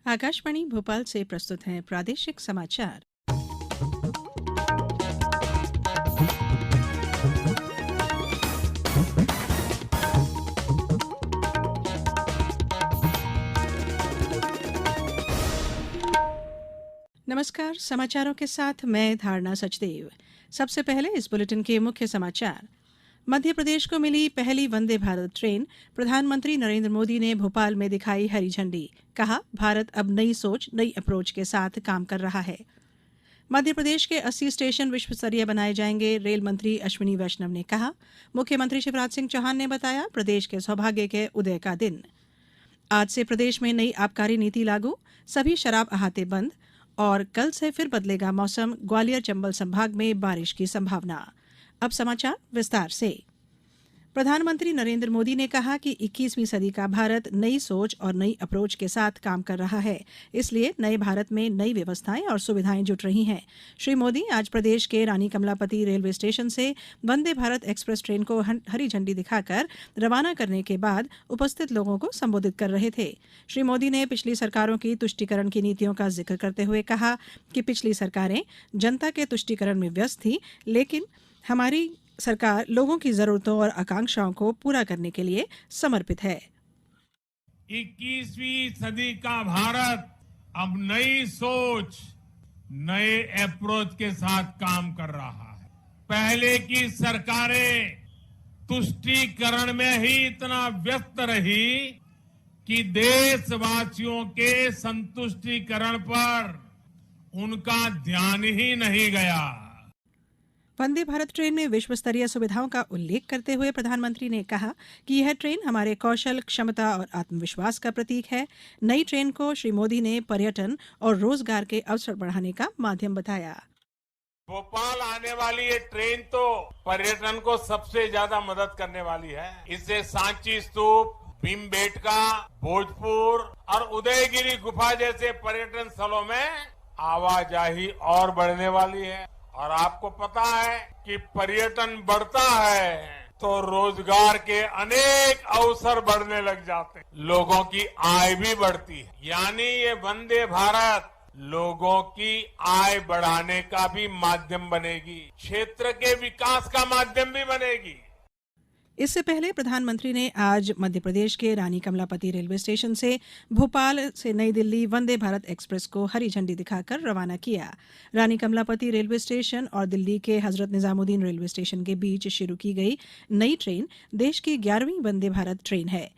आकाशवाणी भोपाल से प्रस्तुत हैं प्रादेशिक समाचार। नमस्कार, समाचारों के साथ मैं धारणा सचदेव। सबसे पहले इस बुलेटिन के मुख्य समाचार। मध्य प्रदेश को मिली पहली वंदे भारत ट्रेन, प्रधानमंत्री नरेंद्र मोदी ने भोपाल में दिखाई हरी झंडी। कहा, भारत अब नई सोच नई अप्रोच के साथ काम कर रहा है। मध्य प्रदेश के 80 स्टेशन विश्व स्तरीय बनाए जाएंगे, रेल मंत्री अश्विनी वैष्णव ने कहा। मुख्यमंत्री शिवराज सिंह चौहान ने बताया, प्रदेश के सौभाग्य के उदय का दिन। आज से प्रदेश में नई आबकारी नीति लागू, सभी शराब अहाते बंद और कल से फिर बदलेगा मौसम, ग्वालियर चंबल संभाग में बारिश की संभावना। अब समाचार विस्तार से। प्रधानमंत्री नरेंद्र मोदी ने कहा कि 21वीं सदी का भारत नई सोच और नई अप्रोच के साथ काम कर रहा है, इसलिए नए भारत में नई व्यवस्थाएं और सुविधाएं जुट रही हैं। श्री मोदी आज प्रदेश के रानी कमलापति रेलवे स्टेशन से वंदे भारत एक्सप्रेस ट्रेन को हरी झंडी दिखाकर रवाना करने के बाद उपस्थित लोगों को संबोधित कर रहे थे। श्री मोदी ने पिछली सरकारों की तुष्टीकरण की नीतियों का जिक्र करते हुए कहा कि पिछली सरकारें जनता के तुष्टीकरण में व्यस्त थी, लेकिन हमारी सरकार लोगों की जरूरतों और आकांक्षाओं को पूरा करने के लिए समर्पित है। 21वीं सदी का भारत अब नई सोच नए अप्रोच के साथ काम कर रहा है। पहले की सरकारें तुष्टीकरण में ही इतना व्यस्त रही कि देशवासियों के संतुष्टीकरण पर उनका ध्यान ही नहीं गया। वंदे भारत ट्रेन में विश्व स्तरीय सुविधाओं का उल्लेख करते हुए प्रधानमंत्री ने कहा कि यह ट्रेन हमारे कौशल, क्षमता और आत्मविश्वास का प्रतीक है। नई ट्रेन को श्री मोदी ने पर्यटन और रोजगार के अवसर बढ़ाने का माध्यम बताया। भोपाल आने वाली ये ट्रेन तो पर्यटन को सबसे ज्यादा मदद करने वाली है। इससे सांची स्तूप, भीमबेटका, भोजपुर और उदयगिरी गुफा जैसे पर्यटन स्थलों में आवाजाही और बढ़ने वाली है। और आपको पता है कि पर्यटन बढ़ता है तो रोजगार के अनेक अवसर बढ़ने लग जाते हैं, लोगों की आय भी बढ़ती है। यानी ये वंदे भारत लोगों की आय बढ़ाने का भी माध्यम बनेगी, क्षेत्र के विकास का माध्यम भी बनेगी। इससे पहले प्रधानमंत्री ने आज मध्य प्रदेश के रानी कमलापति रेलवे स्टेशन से भोपाल से नई दिल्ली वंदे भारत एक्सप्रेस को हरी झंडी दिखाकर रवाना किया। रानी कमलापति रेलवे स्टेशन और दिल्ली के हजरत निजामुद्दीन रेलवे स्टेशन के बीच शुरू की गई नई ट्रेन देश की 11वीं वंदे भारत ट्रेन है।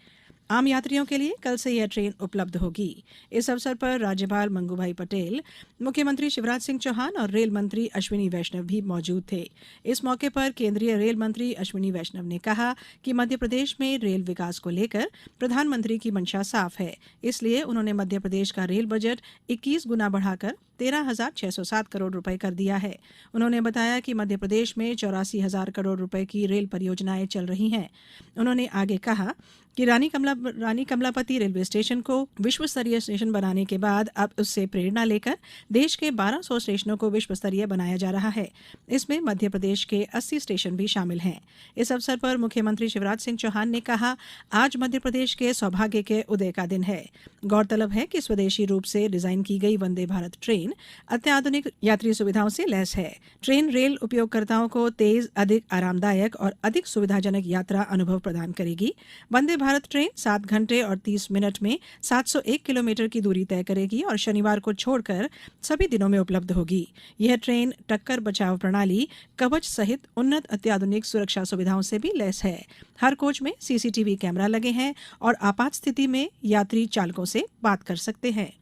आम यात्रियों के लिए कल से यह ट्रेन उपलब्ध होगी। इस अवसर पर राज्यपाल मंगूभाई पटेल, मुख्यमंत्री शिवराज सिंह चौहान और रेल मंत्री अश्विनी वैष्णव भी मौजूद थे। इस मौके पर केंद्रीय रेल मंत्री अश्विनी वैष्णव ने कहा कि मध्य प्रदेश में रेल विकास को लेकर प्रधानमंत्री की मंशा साफ है, इसलिए उन्होंने मध्य प्रदेश का रेल बजट 21 गुना बढ़ाकर 13,607 करोड़ रुपए कर दिया है। उन्होंने बताया कि मध्य प्रदेश में 84,000 करोड़ रुपए की रेल परियोजनाएं चल रही हैं। उन्होंने आगे कहा कि रानी कमलापति रेलवे स्टेशन को विश्व स्तरीय स्टेशन बनाने के बाद अब उससे प्रेरणा लेकर देश के 1200 स्टेशनों को विश्व स्तरीय बनाया जा रहा है। इसमें मध्य प्रदेश के 80 स्टेशन भी शामिल हैं। इस अवसर पर मुख्यमंत्री शिवराज सिंह चौहान ने कहा, आज मध्य प्रदेश के सौभाग्य के उदय का दिन है। गौरतलब है कि स्वदेशी रूप से डिजाइन की गई वंदे भारत ट्रेन अत्याधुनिक यात्री सुविधाओं से लैस है। ट्रेन रेल उपयोगकर्ताओं को तेज, अधिक आरामदायक और अधिक सुविधाजनक यात्रा अनुभव प्रदान करेगी। वंदे भारत ट्रेन 7 घंटे और 30 मिनट में 701 किलोमीटर की दूरी तय करेगी और शनिवार को छोड़कर सभी दिनों में उपलब्ध होगी। यह ट्रेन टक्कर बचाव प्रणाली, कवच सहित उन्नत अत्याधुनिक सुरक्षा सुविधाओं से भी लैस है। हर कोच में सीसीटीवी कैमरा लगे हैं और आपात स्थिति में यात्री चालकों से बात कर सकते हैं।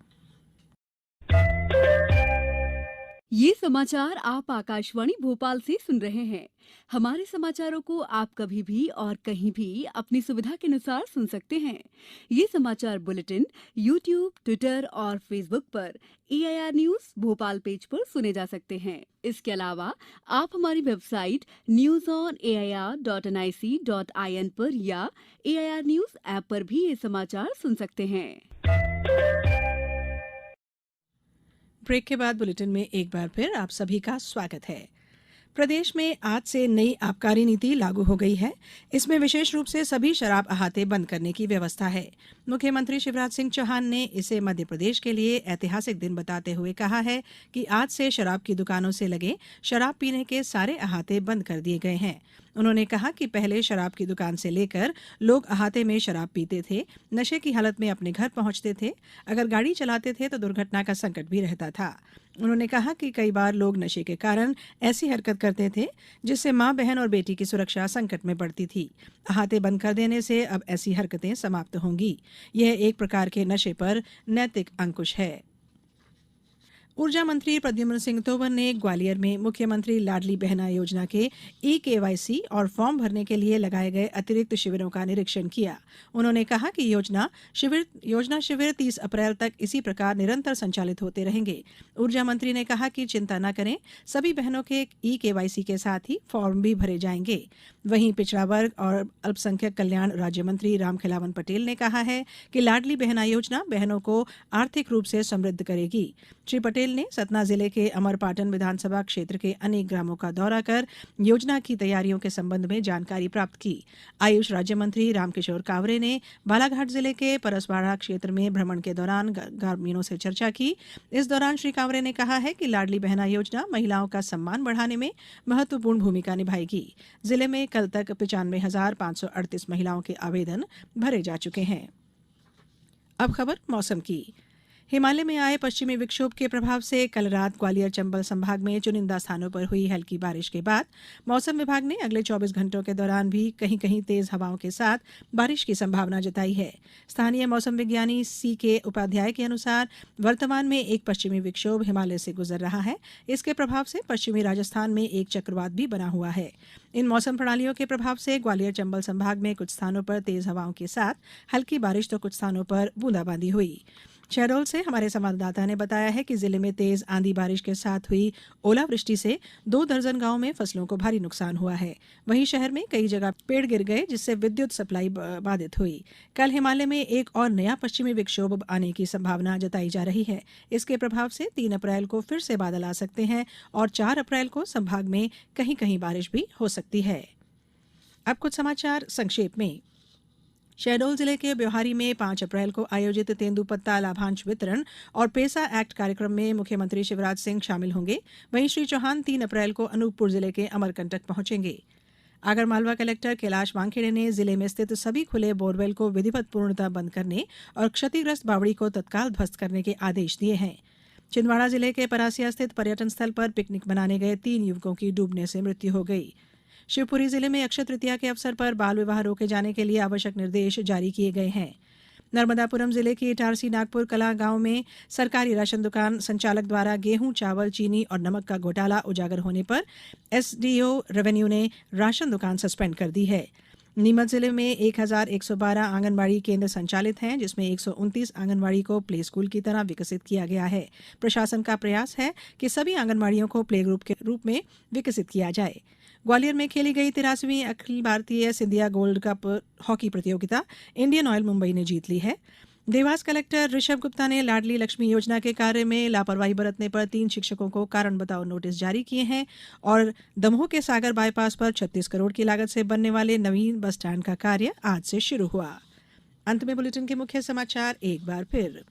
ये समाचार आप आकाशवाणी भोपाल से सुन रहे हैं। हमारे समाचारों को आप कभी भी और कहीं भी अपनी सुविधा के अनुसार सुन सकते हैं। ये समाचार बुलेटिन YouTube, ट्विटर और फेसबुक पर AIR न्यूज भोपाल पेज पर सुने जा सकते हैं। इसके अलावा आप हमारी वेबसाइट newsonair.nic.in पर या AIR न्यूज ऐप पर भी ये समाचार सुन सकते हैं। ब्रेक के बाद बुलेटिन में एक बार फिर आप सभी का स्वागत है। प्रदेश में आज से नई आबकारी नीति लागू हो गई है। इसमें विशेष रूप से सभी शराब अहाते बंद करने की व्यवस्था है। मुख्यमंत्री शिवराज सिंह चौहान ने इसे मध्य प्रदेश के लिए ऐतिहासिक दिन बताते हुए कहा है कि आज से शराब की दुकानों से लगे शराब पीने के सारे अहाते बंद कर दिए गए हैं। उन्होंने कहा कि पहले शराब की दुकान से लेकर लोग अहाते में शराब पीते थे, नशे की हालत में अपने घर पहुंचते थे। अगर गाड़ी चलाते थे तो दुर्घटना का संकट भी रहता था। उन्होंने कहा कि कई बार लोग नशे के कारण ऐसी हरकत करते थे जिससे मां, बहन और बेटी की सुरक्षा संकट में पड़ती थी। अहाते बंद कर देने से अब ऐसी हरकतें समाप्त होंगी। यह एक प्रकार के नशे पर नैतिक अंकुश है। ऊर्जा मंत्री प्रद्युम्न सिंह तोमर ने ग्वालियर में मुख्यमंत्री लाडली बहना योजना के ई-केवाईसी और फॉर्म भरने के लिए लगाए गए अतिरिक्त शिविरों का निरीक्षण किया। उन्होंने कहा कि योजना शिविर 30 अप्रैल तक इसी प्रकार निरंतर संचालित होते रहेंगे। ऊर्जा मंत्री ने कहा कि चिंता न करें, सभी बहनों के ई-केवाईसी के साथ ही फॉर्म भी भरे जाएंगे। वहीं पिछड़ा वर्ग और अल्पसंख्यक कल्याण राज्य मंत्री रामखेलावन पटेल ने कहा है कि लाडली बहना योजना बहनों को आर्थिक रूप से समृद्ध करेगी। श्री पटेल ने सतना जिले के अमरपाटन विधानसभा क्षेत्र के अनेक ग्रामों का दौरा कर योजना की तैयारियों के संबंध में जानकारी प्राप्त की। आयुष राज्य मंत्री रामकिशोर कावरे ने बालाघाट जिले के परसवाड़ा क्षेत्र में भ्रमण के दौरान ग्रामीणों से चर्चा की। इस दौरान श्री कावरे ने कहा है कि लाडली बहना योजना महिलाओं का सम्मान बढ़ाने में महत्वपूर्ण भूमिका निभाएगी। जिले में कल तक 95,538 महिलाओं के आवेदन भरे जा चुके हैं। अब खबर मौसम की। हिमालय में आए पश्चिमी विक्षोभ के प्रभाव से कल रात ग्वालियर चंबल संभाग में चुनिंदा स्थानों पर हुई हल्की बारिश के बाद मौसम विभाग ने अगले 24 घंटों के दौरान भी कहीं कहीं तेज हवाओं के साथ बारिश की संभावना जताई है। स्थानीय मौसम विज्ञानी C.K. उपाध्याय के अनुसार वर्तमान में एक पश्चिमी विक्षोभ हिमालय से गुजर रहा है। इसके प्रभाव से पश्चिमी राजस्थान में एक चक्रवात भी बना हुआ है। इन मौसम प्रणालियों के प्रभाव से ग्वालियर चंबल संभाग में कुछ स्थानों पर तेज हवाओं के साथ हल्की बारिश तो कुछ स्थानों पर बूंदाबांदी हुई। शहडोल से हमारे संवाददाता ने बताया है कि जिले में तेज आंधी बारिश के साथ हुई ओलावृष्टि से 2 दर्जन गांवों में फसलों को भारी नुकसान हुआ है। वहीं शहर में कई जगह पेड़ गिर गए जिससे विद्युत सप्लाई बाधित हुई। कल हिमालय में एक और नया पश्चिमी विक्षोभ आने की संभावना जताई जा रही है। इसके प्रभाव से 3 अप्रैल को फिर से बादल आ सकते हैं और 4 अप्रैल को संभाग में कहीं कहीं बारिश भी हो सकती है। अब कुछ समाचार संक्षेप में। शहडोल जिले के ब्योहारी में 5 अप्रैल को आयोजित तेंदुपत्ता लाभांश वितरण और पेसा एक्ट कार्यक्रम में मुख्यमंत्री शिवराज सिंह शामिल होंगे। वहीं श्री चौहान 3 अप्रैल को अनूपपुर जिले के अमरकंटक पहुंचेंगे। आगरमालवा कलेक्टर कैलाश वानखेड़े ने जिले में स्थित सभी खुले बोरवेल को विधिवत पूर्णतः बंद करने और क्षतिग्रस्त बावड़ी को तत्काल ध्वस्त करने के आदेश दिए हैं। छिंदवाड़ा जिले के परासिया स्थित पर्यटन स्थल पर पिकनिक मनाने गए 3 युवकों की डूबने से मृत्यु हो गई। शिवपुरी जिले में अक्षय तृतीया के अवसर पर बाल विवाह रोके जाने के लिए आवश्यक निर्देश जारी किए गए हैं। नर्मदापुरम जिले के इटारसी नागपुर कला गांव में सरकारी राशन दुकान संचालक द्वारा गेहूं, चावल, चीनी और नमक का घोटाला उजागर होने पर एसडीओ रेवेन्यू ने राशन दुकान सस्पेंड कर दी है। नीमच जिले में 1112 आंगनबाड़ी केंद्र संचालित हैं, जिसमें 129 आंगनबाड़ी को प्ले स्कूल की तरह विकसित किया गया है। प्रशासन का प्रयास है कि सभी आंगनबाड़ियों को प्ले ग्रुप के रूप में विकसित किया जाए। ग्वालियर में खेली गई 83वीं Akhil Bharatiya Scindia gold cup hockey प्रतियोगिता इंडियन ऑयल मुंबई ने जीत ली है। देवास कलेक्टर ऋषभ गुप्ता ने लाडली लक्ष्मी योजना के कार्य में लापरवाही बरतने पर 3 शिक्षकों को कारण बताओ नोटिस जारी किए हैं और दमोह के सागर बाईपास पर 36 करोड़ की लागत से बनने वाले नवीन बस स्टैंड का कार्य आज से शुरू हुआ। अंत में बुलेटिन के मुख्य समाचार एक बार फिर।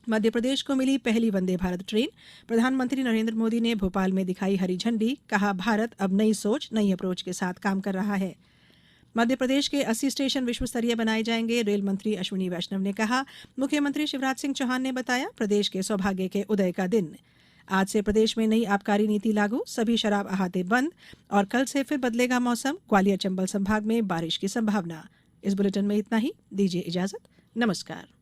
मध्य प्रदेश को मिली पहली वंदे भारत ट्रेन। प्रधानमंत्री नरेंद्र मोदी ने भोपाल में दिखाई हरी झंडी। कहा, भारत अब नई सोच, नई अप्रोच के साथ काम कर रहा है। मध्य प्रदेश के 80 स्टेशन विश्व स्तरीय बनाए जाएंगे। रेल मंत्री अश्विनी वैष्णव ने कहा। मुख्यमंत्री शिवराज सिंह चौहान ने बताया प्रदेश के सौभाग्य के उदय का दिन। आज से प्रदेश में नई आबकारी नीति लागू, सभी शराब अहाते बंद और कल से फिर बदलेगा मौसम। ग्वालियर चंबल संभाग में बारिश की संभावना। इस बुलेटिन में इतना ही। दीजिए इजाजत। नमस्कार।